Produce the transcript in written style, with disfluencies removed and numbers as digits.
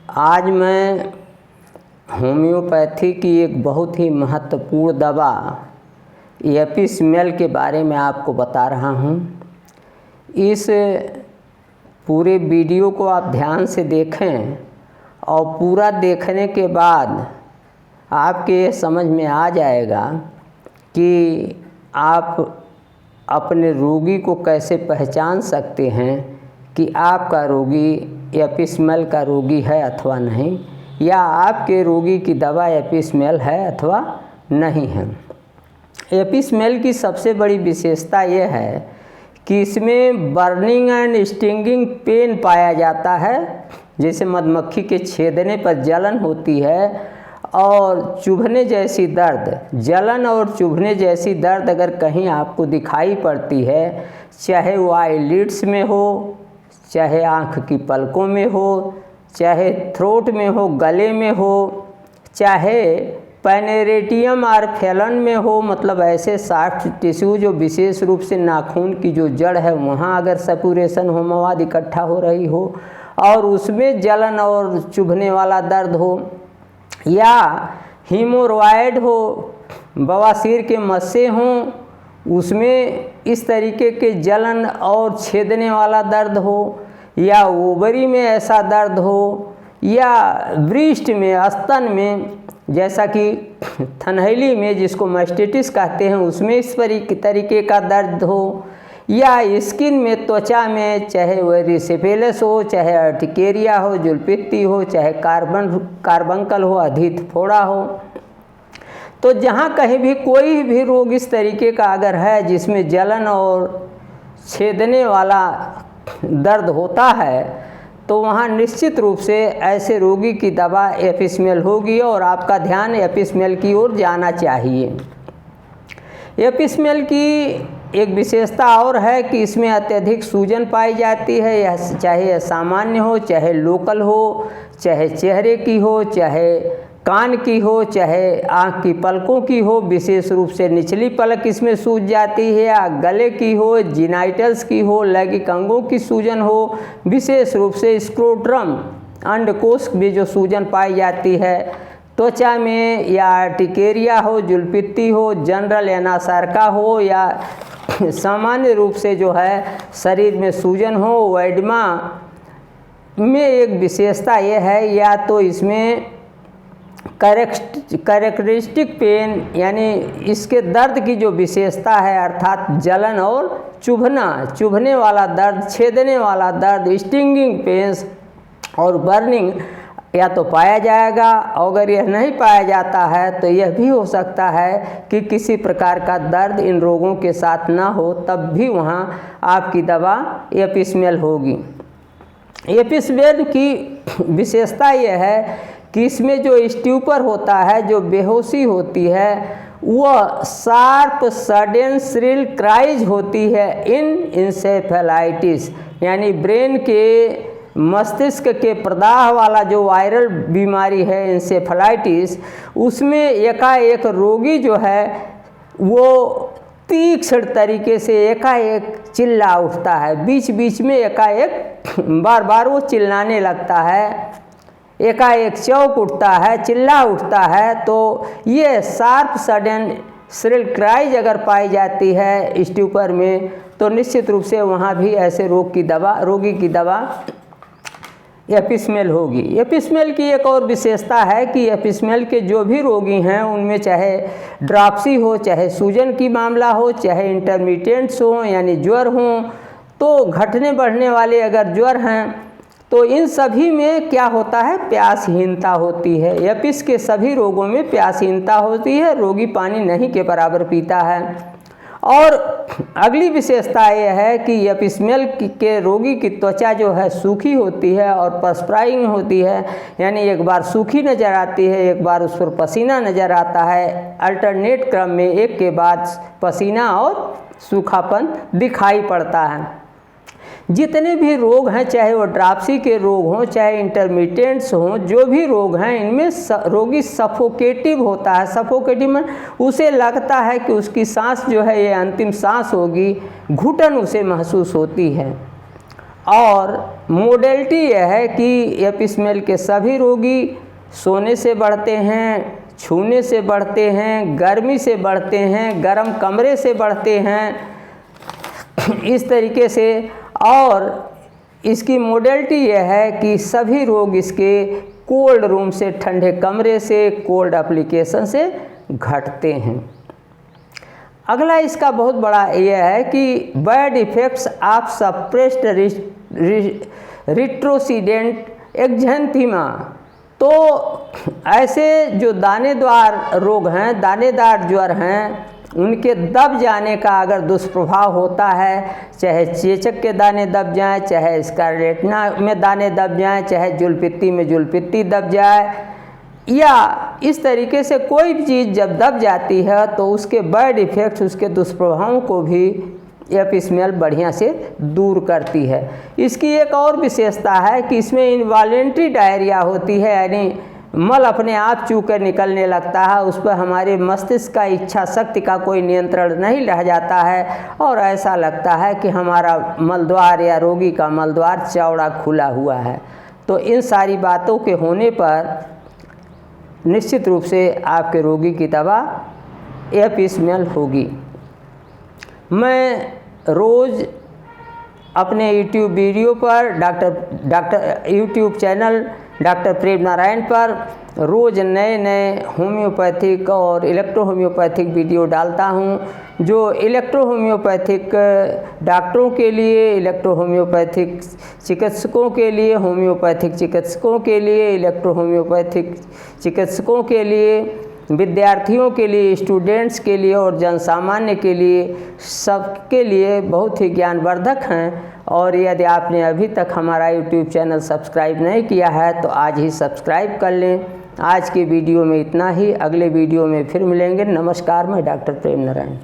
आज मैं होम्योपैथी की एक बहुत ही महत्वपूर्ण दवा एपिसमेल के बारे में आपको बता रहा हूँ। इस पूरे वीडियो को आप ध्यान से देखें और पूरा देखने के बाद आपके ये समझ में आ जाएगा कि आप अपने रोगी को कैसे पहचान सकते हैं कि आपका रोगी एपिसमेल का रोगी है अथवा नहीं, या आपके रोगी की दवा एपिसमेल है अथवा नहीं है। एपिसमेल की सबसे बड़ी विशेषता यह है कि इसमें बर्निंग एंड स्टिंगिंग पेन पाया जाता है। जैसे मधुमक्खी के छेदने पर जलन होती है और चुभने जैसी दर्द, जलन और चुभने जैसी दर्द अगर कहीं आपको दिखाई पड़ती है, चाहे वो आईलिड्स में हो, चाहे आँख की पलकों में हो, चाहे थ्रोट में हो, गले में हो, चाहे पैनेरेटियम और फेलन में हो, मतलब ऐसे सॉफ्ट टिश्यू जो विशेष रूप से नाखून की जो जड़ है वहाँ अगर सपुरेशन हो, मवाद इकट्ठा हो रही हो और उसमें जलन और चुभने वाला दर्द हो, या हीमोरॉयड हो, बवासीर के मस्से हों, उसमें इस तरीके के जलन और छेदने वाला दर्द हो, या ओवरी में ऐसा दर्द हो, या ब्रेस्ट में, स्तन में, जैसा कि थनहैली में जिसको मास्टिटिस कहते हैं उसमें इस तरीके का दर्द हो, या स्किन में, त्वचा में, चाहे वह एरिथ्रोसेफेलस हो, चाहे अर्टिकेरिया हो, जुलपित्ती हो, चाहे कार्बंकल हो, अधित फोड़ा हो। तो जहाँ कहीं भी कोई भी रोग इस तरीके का अगर है जिसमें जलन और छेदने वाला दर्द होता है तो वहाँ निश्चित रूप से ऐसे रोगी की दवा एपिसमेल होगी और आपका ध्यान एपिसमेल की ओर जाना चाहिए। एपिसमेल की एक विशेषता और है कि इसमें अत्यधिक सूजन पाई जाती है, यह चाहे सामान्य हो, चाहे लोकल हो, चाहे चेहरे की हो, चाहे कान की हो, चाहे आँख की पलकों की हो, विशेष रूप से निचली पलक इसमें सूज जाती है, या गले की हो, जिनाइटल्स की हो, लैंगिक अंगों की सूजन हो, विशेष रूप से स्क्रोट्रम अंडकोश में जो सूजन पाई जाती है, त्वचा में, या अर्टिकेरिया हो, जुलपित्ती हो, जनरल एनासार्का हो, या सामान्य रूप से जो है शरीर में सूजन हो। वेडमा में एक विशेषता यह है, या तो इसमें कैरेक्टरिस्टिक पेन यानी इसके दर्द की जो विशेषता है अर्थात जलन और चुभने वाला दर्द, छेदने वाला दर्द, स्टिंगिंग पेन्स और बर्निंग या तो पाया जाएगा। अगर यह नहीं पाया जाता है तो यह भी हो सकता है कि किसी प्रकार का दर्द इन रोगों के साथ ना हो, तब भी वहाँ आपकी दवा एपिसमेल होगी। एपिसमेल की विशेषता यह है कि इसमें जो स्ट्यूपर होता है, जो बेहोशी होती है, वह शार्प सडन श्रिल क्राइज होती है इन इंसेफेलाइटिस, यानी ब्रेन के मस्तिष्क के प्रदाह वाला जो वायरल बीमारी है इंसेफेलाइटिस, उसमें एकाएक रोगी जो है वो तीक्ष्ण तरीके से एकाएक चिल्ला उठता है, बीच बीच में एकाएक बार बार वो चिल्लाने लगता है, एकाएक चौंक उठता है, चिल्ला उठता है। तो ये शार्प सडन श्रिल क्राइज अगर पाई जाती है स्ट्यूपर में तो निश्चित रूप से वहाँ भी ऐसे रोगी की दवा एपिसमेल होगी। एपिसमेल की एक और विशेषता है कि एपिसमेल के जो भी रोगी हैं उनमें चाहे ड्रॉप्सी हो, चाहे सूजन की मामला हो, चाहे इंटरमिटेंट्स हो यानी ज्वर हों, तो घटने बढ़ने वाले अगर ज्वर हैं तो इन सभी में क्या होता है, प्यासहीनता होती है। एपिस के सभी रोगों में प्यासहीनता होती है, रोगी पानी नहीं के बराबर पीता है। और अगली विशेषता यह है कि एपिसमेल के रोगी की त्वचा जो है सूखी होती है और पर्सप्राइंग होती है, यानी एक बार सूखी नज़र आती है, एक बार उस पर पसीना नज़र आता है, अल्टरनेट क्रम में एक के बाद पसीना और सूखापन दिखाई पड़ता है। जितने भी रोग हैं, चाहे वो ड्रॉप्सी के रोग हों, चाहे इंटरमिटेंट्स हों, जो भी रोग हैं इनमें रोगी सफोकेटिव होता है। सफोकेटिव में उसे लगता है कि उसकी सांस जो है ये अंतिम सांस होगी, घुटन उसे महसूस होती है। और मोडेलिटी यह है कि एपिसमेल के सभी रोगी सोने से बढ़ते हैं, छूने से बढ़ते हैं, गर्मी से बढ़ते हैं, गर्म कमरे से बढ़ते हैं, इस तरीके से। और इसकी मोडेलिटी यह है कि सभी रोग इसके कोल्ड रूम से, ठंडे कमरे से, कोल्ड एप्लीकेशन से घटते हैं। अगला इसका बहुत बड़ा यह है कि bad effects of suppressed रिट्रोसीडेंट exanthema. तो ऐसे जो दानेदार रोग हैं, दानेदार ज्वर हैं, उनके दब जाने का अगर दुष्प्रभाव होता है, चाहे चेचक के दाने दब जाएं, चाहे स्कारलेटना में दाने दब जाएं, चाहे जुलपित्ती में जुलपित्ती दब जाए, या इस तरीके से कोई भी चीज़ जब दब जाती है तो उसके बैड इफ़ेक्ट्स, उसके दुष्प्रभावों को भी एपिसमेल बढ़िया से दूर करती है। इसकी एक और विशेषता है कि इसमें इनवॉलेंट्री डायरिया होती है, यानी मल अपने आप चू कर निकलने लगता है, उस पर हमारे मस्तिष्क का इच्छा शक्ति का कोई नियंत्रण नहीं रह जाता है और ऐसा लगता है कि हमारा मलद्वार या रोगी का मलद्वार चौड़ा खुला हुआ है। तो इन सारी बातों के होने पर निश्चित रूप से आपके रोगी की दवा एपिसमेल होगी। मैं रोज़ अपने यूट्यूब वीडियो पर यूट्यूब चैनल डॉक्टर प्रेम नारायण पर रोज़ नए नए होम्योपैथिक और इलेक्ट्रो होम्योपैथिक वीडियो डालता हूं, जो इलेक्ट्रो होम्योपैथिक डॉक्टरों के लिए, इलेक्ट्रो होम्योपैथिक चिकित्सकों के लिए, होम्योपैथिक चिकित्सकों के लिए, इलेक्ट्रो होम्योपैथिक चिकित्सकों के लिए, विद्यार्थियों के लिए, स्टूडेंट्स के लिए और जनसामान्य के लिए, सबके लिए बहुत ही ज्ञानवर्धक हैं। और यदि आपने अभी तक हमारा यूट्यूब चैनल सब्सक्राइब नहीं किया है तो आज ही सब्सक्राइब कर लें। आज की वीडियो में इतना ही, अगले वीडियो में फिर मिलेंगे। नमस्कार, मैं डॉक्टर प्रेम नारायण।